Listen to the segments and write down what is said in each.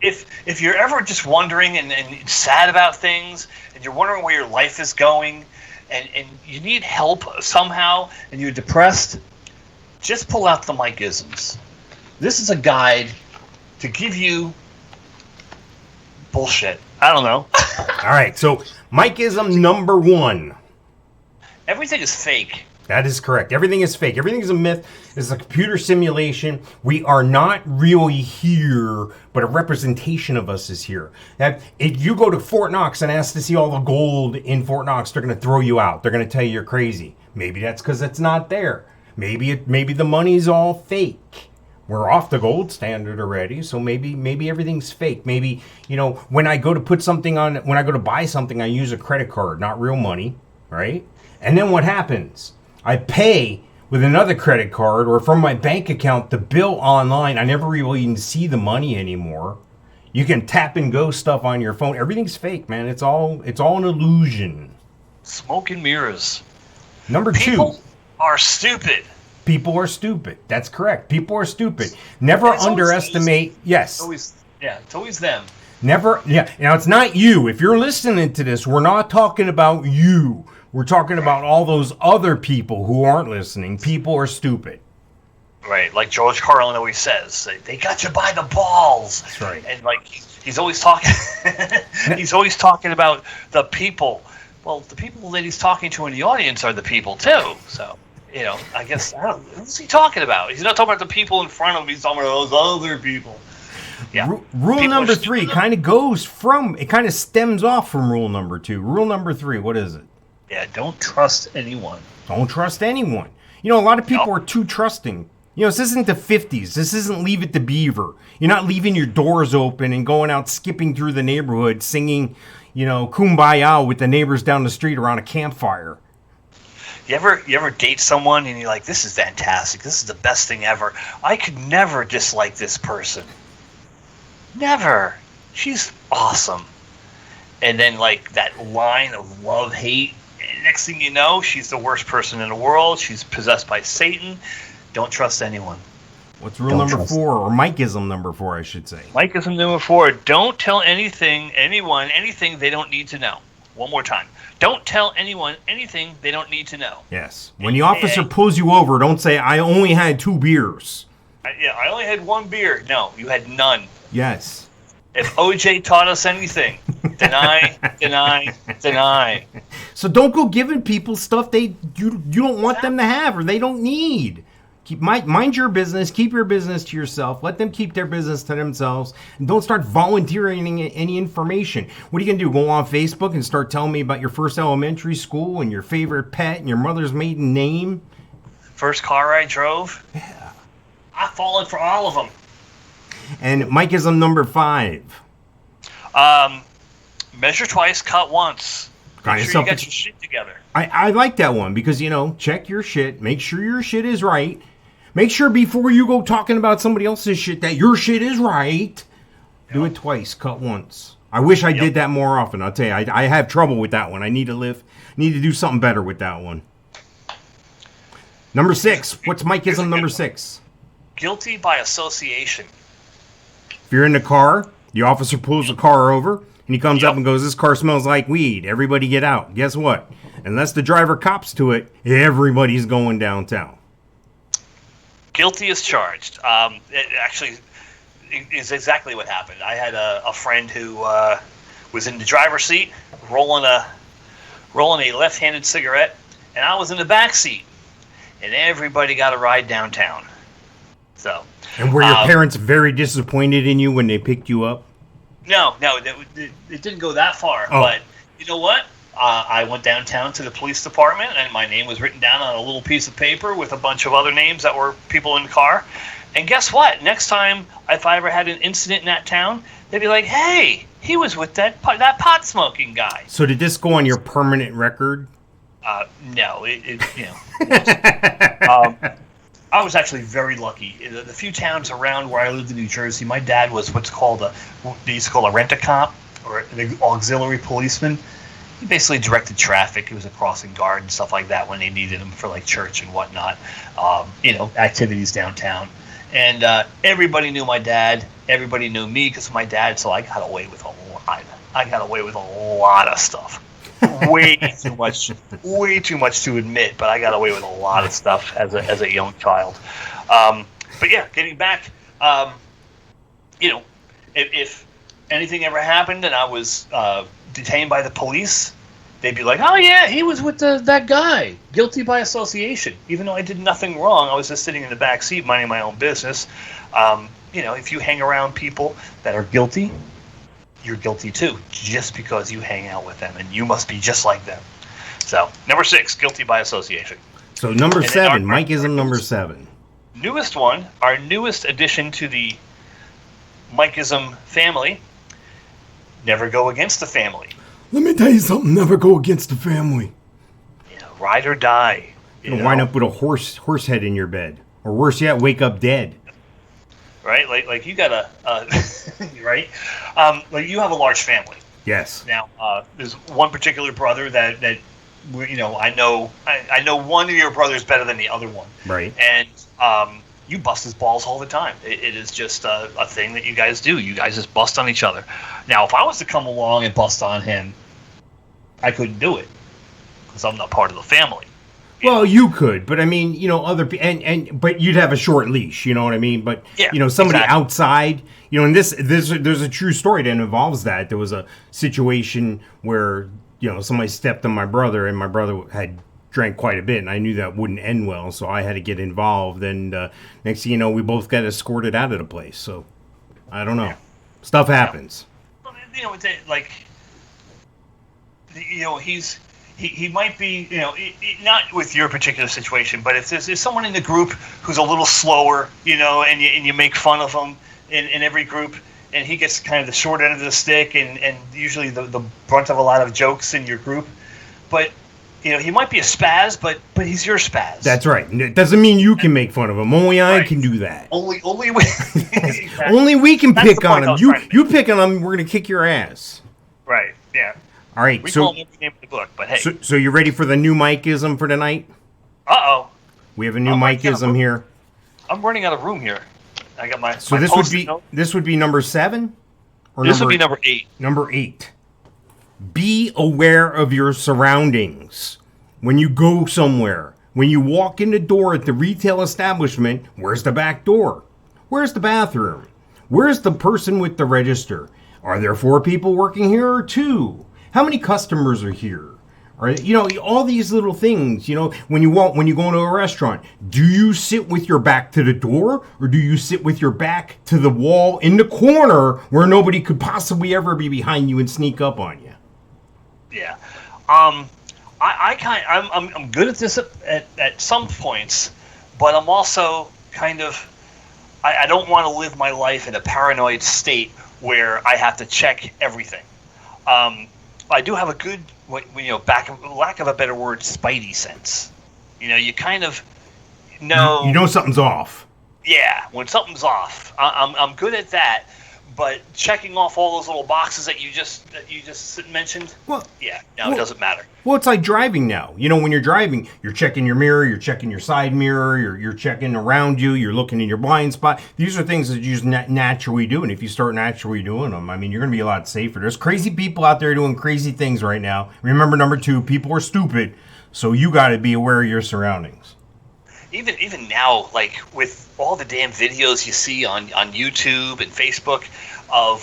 if you're ever just wondering and sad about things, and you're wondering where your life is going, and you need help somehow, and you're depressed, just pull out the Mike-isms. This is a guide to give you bullshit. I don't know. All right, so Mike-ism number 1. Everything is fake. That is correct. Everything is fake. Everything is a myth. It's a computer simulation. We are not really here, but a representation of us is here. If you go to Fort Knox and ask to see all the gold in Fort Knox, they're going to throw you out. They're going to tell you you're crazy. Maybe that's because it's not there. Maybe the money's all fake. We're off the gold standard already, so maybe everything's fake. Maybe, when I go to buy something, I use a credit card, not real money, right? And then what happens? I pay with another credit card or from my bank account the bill online. I never really even see the money anymore. You can tap and go stuff on your phone. Everything's fake, man. It's all an illusion. Smoke and mirrors. Number 2. People are stupid. People are stupid. That's correct. People are stupid. Never underestimate. Yes. It's always them. Never. Yeah. Now it's not you. If you're listening to this, we're not talking about you. We're talking about all those other people who aren't listening. People are stupid. Right, like George Carlin always says, they got you by the balls. That's right. And he's always talking. He's always talking about the people. Well, the people that he's talking to in the audience are the people too. So, I guess what's he talking about? He's not talking about the people in front of him. He's talking about those other people. Yeah. Rule number 3 kind of stems off from rule number 2. Rule number 3, what is it? Yeah, don't trust anyone. Don't trust anyone. A lot of people are too trusting. This isn't the 50s. This isn't Leave It to Beaver. You're not leaving your doors open and going out skipping through the neighborhood singing, Kumbaya with the neighbors down the street around a campfire. You ever date someone and you're like, this is fantastic. This is the best thing ever. I could never dislike this person. Never. She's awesome. And then that line of love, hate, and next thing you know, she's the worst person in the world. She's possessed by Satan. Don't trust anyone. What's rule number 4, or Mike-ism number 4, I should say? Mike-ism number 4, don't tell anyone, anything they don't need to know. One more time. Don't tell anyone anything they don't need to know. Yes. When the officer pulls you over, don't say, I only had 2 beers. I only had 1 beer. No, you had none. Yes. If OJ taught us anything, deny, deny, deny. So don't go giving people stuff you don't want them to have or they don't need. Mind your business. Keep your business to yourself. Let them keep their business to themselves. And don't start volunteering any information. What are you going to do? Go on Facebook and start telling me about your first elementary school and your favorite pet and your mother's maiden name? First car I drove? Yeah. I followed for all of them. And Mike-ism number 5. Measure twice, cut once. Make sure you got your shit together. I like that one because, check your shit. Make sure your shit is right. Make sure before you go talking about somebody else's shit that your shit is right. Yep. Do it twice, cut once. I wish I did that more often. I'll tell you, I have trouble with that one. I need to do something better with that one. Number 6. What's Mike-ism number 6? Guilty by association. If you're in the car, the officer pulls the car over, and he comes up and goes, this car smells like weed. Everybody get out. Guess what? Unless the driver cops to it, everybody's going downtown. Guilty as charged. It actually is exactly what happened. I had a friend who was in the driver's seat, rolling a left-handed cigarette, and I was in the back seat, and everybody got a ride downtown. So. And were your parents very disappointed in you when they picked you up? No, it didn't go that far. Oh. But you know what? I went downtown to the police department, and my name was written down on a little piece of paper with a bunch of other names that were people in the car. And guess what? Next time, if I ever had an incident in that town, they'd be like, hey, he was with that pot-smoking guy. So did this go on your permanent record? No. I was actually very lucky. The few towns around where I lived in New Jersey, my dad was what's called they used to call a rent-a-cop, or an auxiliary policeman. He basically directed traffic. He was a crossing guard and stuff like that when they needed him for church and whatnot, activities downtown. And everybody knew my dad. Everybody knew me because of my dad. So I got away with a lot. I got away with a lot of stuff. Way too much to admit. But I got away with a lot of stuff as a young child. But yeah, getting back, if anything ever happened and I was detained by the police, they'd be like, "Oh yeah, he was with that guy, guilty by association." Even though I did nothing wrong, I was just sitting in the back seat minding my own business. If you hang around people that are guilty, you're guilty too, just because you hang out with them, and you must be just like them. So, number 6, guilty by association. So number 7, Mike-ism number 7. Newest one, our newest addition to the Mike-ism family, never go against the family. Let me tell you something, never go against the family. Ride or die. You'll wind up with a horse head in your bed. Or worse yet, wake up dead. Right? Like you got a... right? Like you have a large family. Yes. Now, there's one particular brother that I know one of your brothers better than the other one. Right. And you bust his balls all the time. It is just a thing that you guys do. You guys just bust on each other. Now, if I was to come along and bust on him, I couldn't do it because I'm not part of the family. Well, you could, but I mean, other but you'd have a short leash, you know what I mean? But somebody outside, and there's a true story that involves that. There was a situation where somebody stepped on my brother, and my brother had drank quite a bit, and I knew that wouldn't end well, so I had to get involved. And next thing you know, we both got escorted out of the place. So I don't know, stuff happens. He might be, not with your particular situation, but if there's someone in the group who's a little slower, and you make fun of him in every group, and he gets kind of the short end of the stick and usually the brunt of a lot of jokes in your group. But, he might be a spaz, but he's your spaz. That's right. It doesn't mean you can make fun of him. Only I can do that. Only we, exactly. Only we can pick on him. You pick on him, we're going to kick your ass. Right, yeah. All right, we call him every name in the book, but hey. So you ready for the new Mike-ism for tonight? Uh-oh. We have a new Mike-ism here. I'm running out of room here. I got my. So this would be number 7, or this would be number 8. Number 8. Be aware of your surroundings. When you go somewhere, when you walk in the door at the retail establishment, where's the back door? Where's the bathroom? Where's the person with the register? Are there 4 people working here or 2? How many customers are here? Or, all these little things, when you go into a restaurant, do you sit with your back to the door, or do you sit with your back to the wall in the corner where nobody could possibly ever be behind you and sneak up on you? Yeah. I'm good at this at some points, but I'm also kind of, I don't want to live my life in a paranoid state where I have to check everything. I do have a good, lack of a better word, spidey sense. You kind of know. You know something's off. Yeah, when something's off, I'm good at that. But checking off all those little boxes that you just mentioned, it doesn't matter. Well, it's like driving now. When you're driving, you're checking your mirror, you're checking your side mirror, you're checking around you, you're looking in your blind spot. These are things that you just naturally do, and if you start naturally doing them, you're going to be a lot safer. There's crazy people out there doing crazy things right now. Remember, number 2, people are stupid, so you got to be aware of your surroundings. Even now, like with all the damn videos you see on YouTube and Facebook of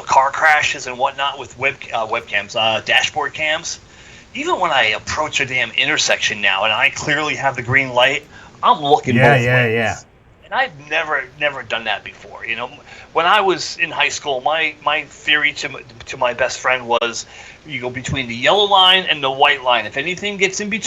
car crashes and whatnot with webcams, dashboard cams. Even when I approach a damn intersection now and I clearly have the green light, I'm looking both ways. Yeah. And I've never done that before. When I was in high school, my theory to my best friend was you go between the yellow line and the white line. If anything gets in between.